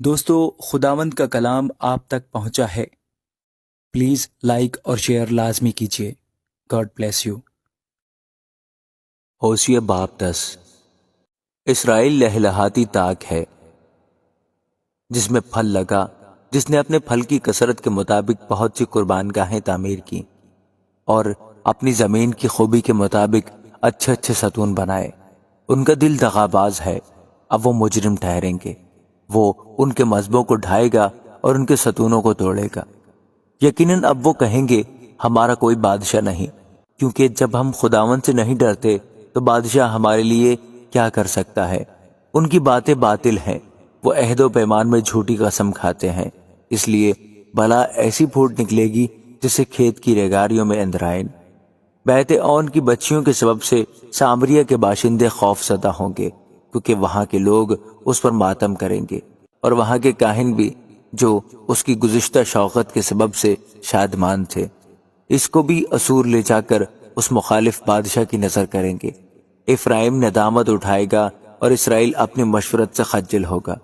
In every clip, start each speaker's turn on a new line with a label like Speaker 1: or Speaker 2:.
Speaker 1: دوستو، خداوند کا کلام آپ تک پہنچا ہے۔ پلیز لائک اور شیئر لازمی کیجیے۔ God bless you.
Speaker 2: ہوشیہ باب 10۔ اسرائیل لہلہاتی تاک ہے جس میں پھل لگا، جس نے اپنے پھل کی کثرت کے مطابق بہت سی قربان گاہیں تعمیر کی اور اپنی زمین کی خوبی کے مطابق اچھے اچھے ستون بنائے۔ ان کا دل دغاباز ہے، اب وہ مجرم ٹھہریں گے۔ وہ ان کے مذہبوں کو ڈھائے گا اور ان کے ستونوں کو توڑے گا۔ یقیناً اب وہ کہیں گے ہمارا کوئی بادشاہ نہیں، کیونکہ جب ہم خداوند سے نہیں ڈرتے تو بادشاہ ہمارے لیے کیا کر سکتا ہے؟ ان کی باتیں باطل ہیں، وہ عہد و پیمان میں جھوٹی قسم کھاتے ہیں، اس لیے بلا ایسی پھوٹ نکلے گی جسے کھیت کی ریگاریوں میں اندرائن۔ بیت اون کی بچیوں کے سبب سے سامریہ کے باشندے خوف زدہ ہوں گے، کیونکہ وہاں کے لوگ اس پر ماتم کریں گے، اور وہاں کے کاہن بھی جو اس کی گزشتہ شوقت کے سبب سے شادمان تھے، اس کو بھی اسور لے جا کر اس مخالف بادشاہ کی نظر کریں گے۔ افرائیم ندامت اٹھائے گا اور اسرائیل اپنی مشورت سے خجل ہوگا۔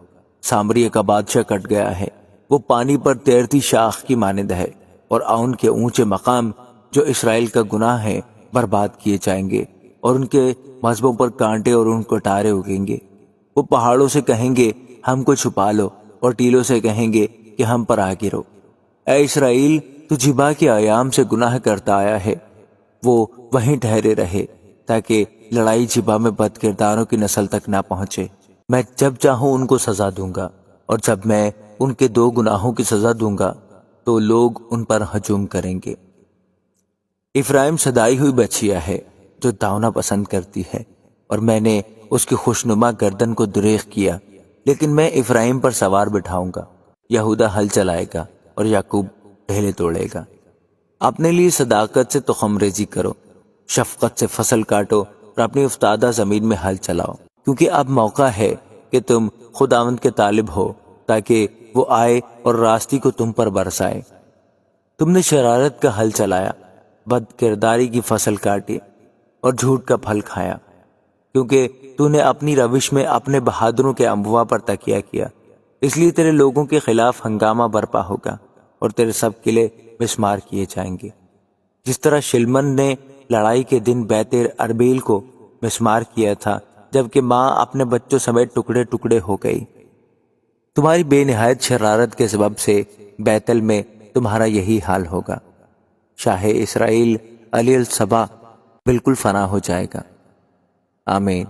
Speaker 2: سامریہ کا بادشاہ کٹ گیا ہے، وہ پانی پر تیرتی شاخ کی مانند ہے، اور اون کے اونچے مقام جو اسرائیل کا گناہ ہے برباد کیے جائیں گے، اور ان کے مذہبوں پر کانٹے اور ان کو ٹارے اگیں گے۔ وہ پہاڑوں سے کہیں گے ہم کو چھپا لو، اور ٹیلوں سے کہیں گے کہ ہم پر آ گرو۔ اے اسرائیل، تو جبا کے ایام سے گناہ کرتا آیا ہے، وہ وہیں ٹھہرے رہے تاکہ لڑائی جبا میں بد کرداروں کی نسل تک نہ پہنچے۔ میں جب چاہوں ان کو سزا دوں گا، اور جب میں ان کے دو گناہوں کی سزا دوں گا تو لوگ ان پر ہجوم کریں گے۔ افرائیم صدائی ہوئی بچیا ہے جو داؤنا پسند کرتی ہے، اور میں نے اس کی خوشنما گردن کو دریغ کیا، لیکن میں افرائیم پر سوار بٹھاؤں گا۔ یہودا ہل چلائے گا اور یعقوب ڈھیلے توڑے گا۔ اپنے لیے صداقت سے تخم ریزی کرو، شفقت سے فصل کاٹو، اور اپنی افتادہ زمین میں ہل چلاؤ، کیونکہ اب موقع ہے کہ تم خداوند کے طالب ہو، تاکہ وہ آئے اور راستی کو تم پر برسائے۔ تم نے شرارت کا ہل چلایا، بد کرداری کی فصل کاٹی، اور جھوٹ کا پھل کھایا، کیونکہ تو نے اپنی روش میں اپنے بہادروں کے اموا پر تکیہ کیا۔ اس لیے تیرے لوگوں کے خلاف ہنگامہ برپا ہوگا، اور تیرے سب قلعے مسمار کیے جائیں گے، جس طرح شلمن نے لڑائی کے دن بیت اربیل کو مسمار کیا تھا، جبکہ ماں اپنے بچوں سمیت ٹکڑے ٹکڑے ہو گئی۔ تمہاری بے نہایت شرارت کے سبب سے بیتل میں تمہارا یہی حال ہوگا۔ شاہ اسرائیل علی الصبا بالکل فنا ہو جائے گا۔ آمین۔